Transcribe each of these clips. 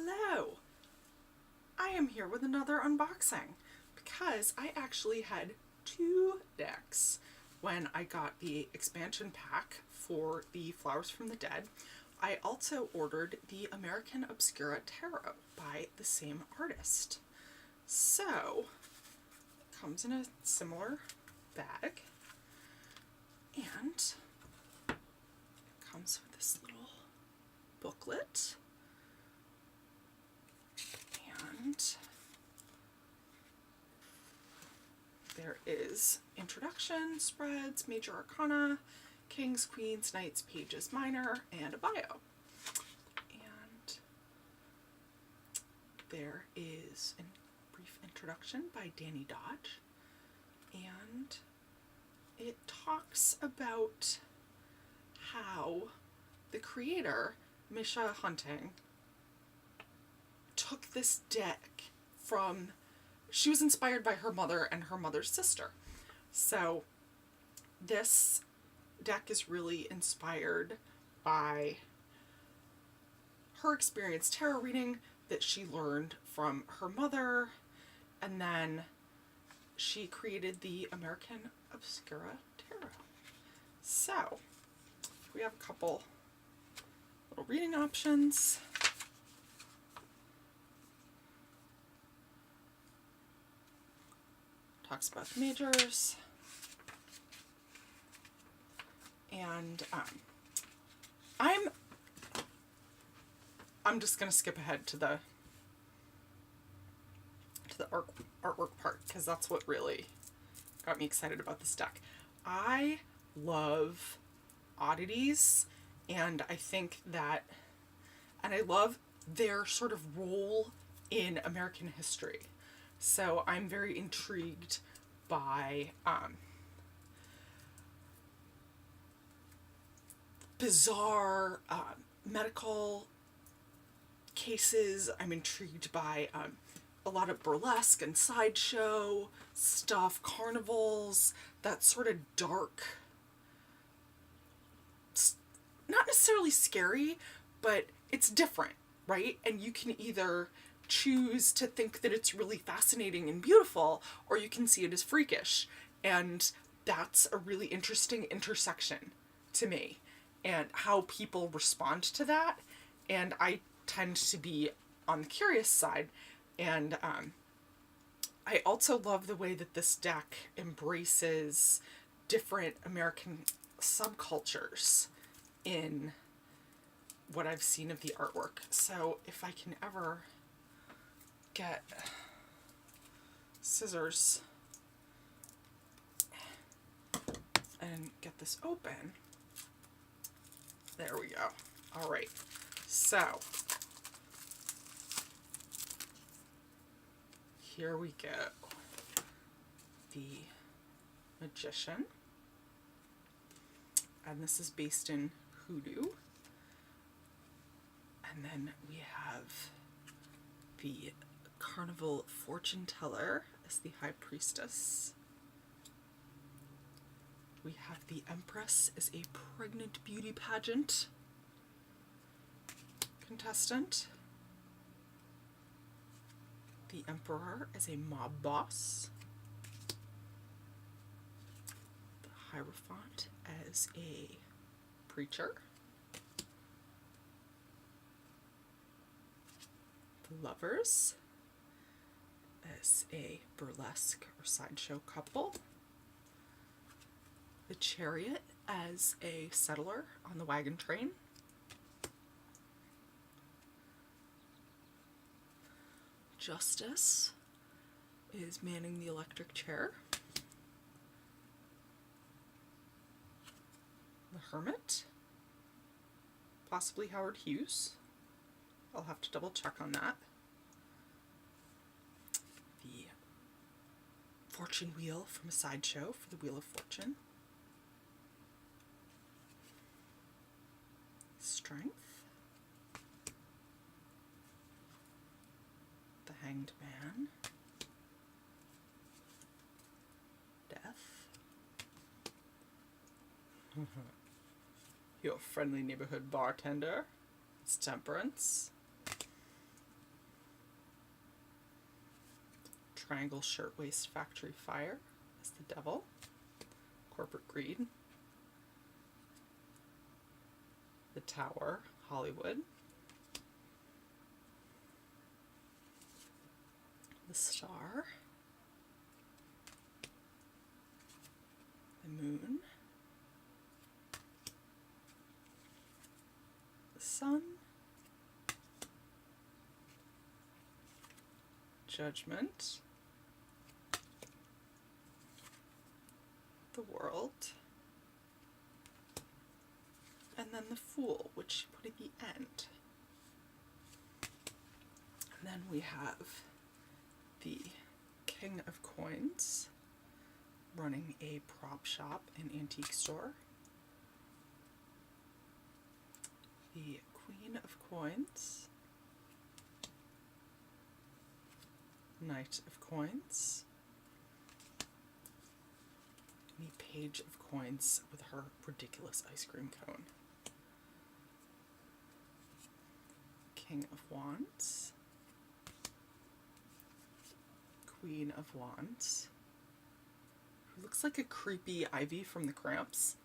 Hello! I am here with another unboxing because I actually had two decks when I got the expansion pack for the Flowers from the Dead. I also ordered the American Obscura Tarot by the same artist. So, it comes in a similar bag and it comes with this little booklet. And there is introduction, spreads, major arcana, kings, queens, knights, pages, minor, and a bio. And there is a brief introduction by Danny Dodge. And it talks about how the creator, Misha Hunting, took this deck from, she was inspired by her mother and her mother's sister. So this deck is really inspired by her experience tarot reading that she learned from her mother, and then she created the American Obscura Tarot. So we have a couple little reading options. Talks about the majors, and I'm just gonna skip ahead to the artwork part because that's what really got me excited about this deck. I love oddities, and I think that, and I love their sort of role in American history. So I'm very intrigued by bizarre medical cases. I'm intrigued by a lot of burlesque and sideshow stuff, carnivals, that sort of dark, not necessarily scary, but it's different, right? And you can either choose to think that it's really fascinating and beautiful, or you can see it as freakish. And that's a really interesting intersection to me, and how people respond to that. And I tend to be on the curious side. And I also love the way that this deck embraces different American subcultures in what I've seen of the artwork. So if I can ever get scissors and get this open. There we go. All right. So here we go. The Magician. And this is based in Hoodoo. And then we have the Carnival Fortune Teller as the High Priestess. We have the Empress as a pregnant beauty pageant contestant. The Emperor as a mob boss. The Hierophant as a preacher. The Lovers as a burlesque or sideshow couple. The Chariot as a settler on the wagon train. Justice is manning the electric chair. The Hermit, possibly Howard Hughes. I'll have to double check on that. The Fortune Wheel from a sideshow for the Wheel of Fortune. Strength. The Hanged Man. Death. Your friendly neighborhood bartender. It's Temperance. Triangle Shirtwaist Factory Fire as the devil. Corporate Greed. The Tower, Hollywood. The Star. The Moon. The Sun. Judgment. The World. And then the Fool, which she put at the end. And then we have the King of Coins running a prop shop and antique store. The Queen of Coins. Knight of Coins. The Page of Coins with her ridiculous ice cream cone. King of Wands. Queen of Wands. Who looks like a creepy Ivy from the Cramps.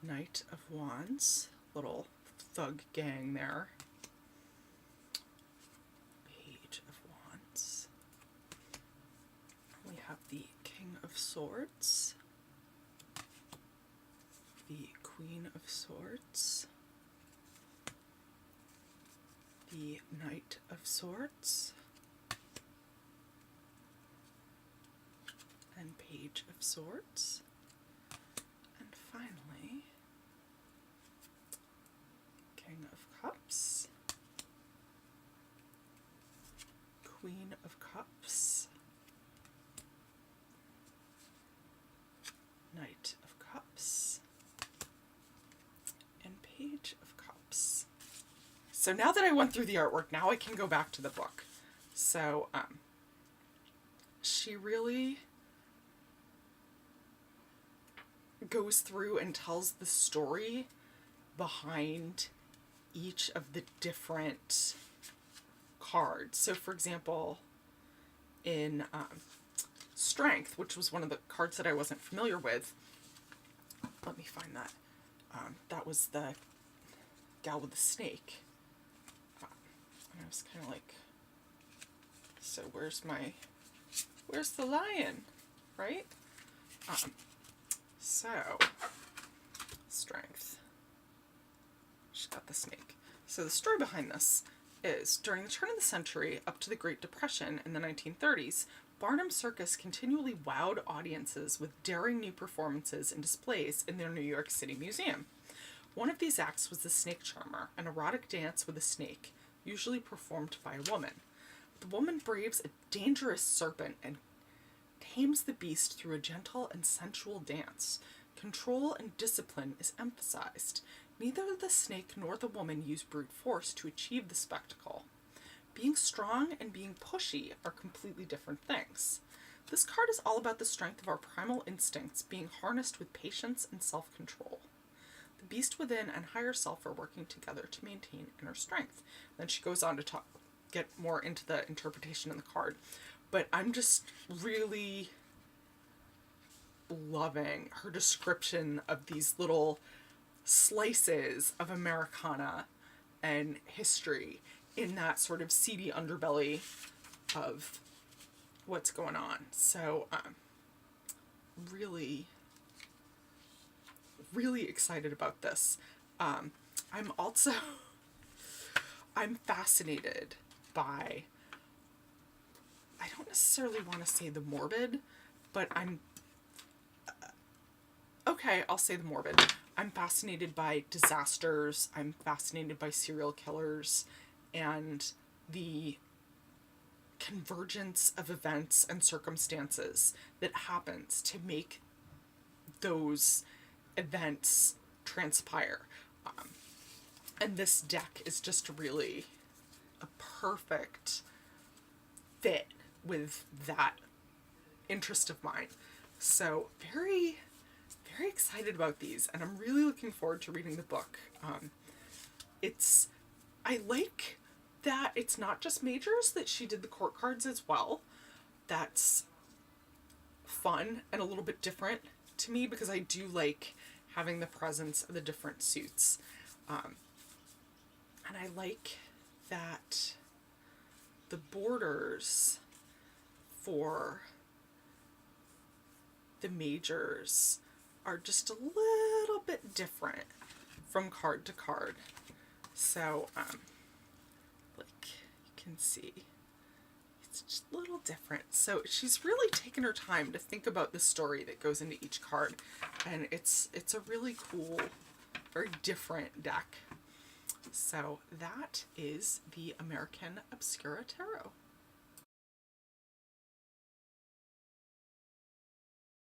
Knight of Wands. Little thug gang there. Page of Wands. We have the King of Swords. The Queen of Swords. The Knight of Swords. And Page of Swords. And finally, King of Cups. Queen of Cups. Knight of Cups. And Page of Cups. So now that I went through the artwork, now I can go back to the book. So, she really goes through and tells the story behind each of the different cards. So, for example, in Strength, which was one of the cards that I wasn't familiar with, let me find that. That was the gal with the snake. I was kind of like, so where's the lion, right? So, Strength. She's got the snake. So the story behind this is, during the turn of the century up to the Great Depression in the 1930s, Barnum Circus continually wowed audiences with daring new performances and displays in their New York City museum. One of these acts was the Snake Charmer, an erotic dance with a snake, usually performed by a woman. The woman braves a dangerous serpent and tames the beast through a gentle and sensual dance. Control and discipline is emphasized. Neither the snake nor the woman use brute force to achieve the spectacle. Being strong and being pushy are completely different things. This card is all about the strength of our primal instincts being harnessed with patience and self-control. The beast within and higher self are working together to maintain inner strength. Then she goes on to get more into the interpretation in the card. But I'm just really loving her description of these little slices of Americana and history in that sort of seedy underbelly of what's going on. So, really excited about this. I'm fascinated by, I don't necessarily want to say the morbid, but okay, I'll say the morbid. I'm fascinated by disasters. I'm fascinated by serial killers and the convergence of events and circumstances that happens to make those events transpire. And this deck is just really a perfect fit with that interest of mine. So very, very excited about these, and I'm really looking forward to reading the book. I like that it's not just majors, that she did the court cards as well. That's fun and a little bit different to me because I do like having the presence of the different suits. And I like that the borders for the majors are just a little bit different from card to card. So, like you can see, it's just a little different. So she's really taken her time to think about the story that goes into each card, and it's a really cool, very different deck. So that is the American Obscura Tarot.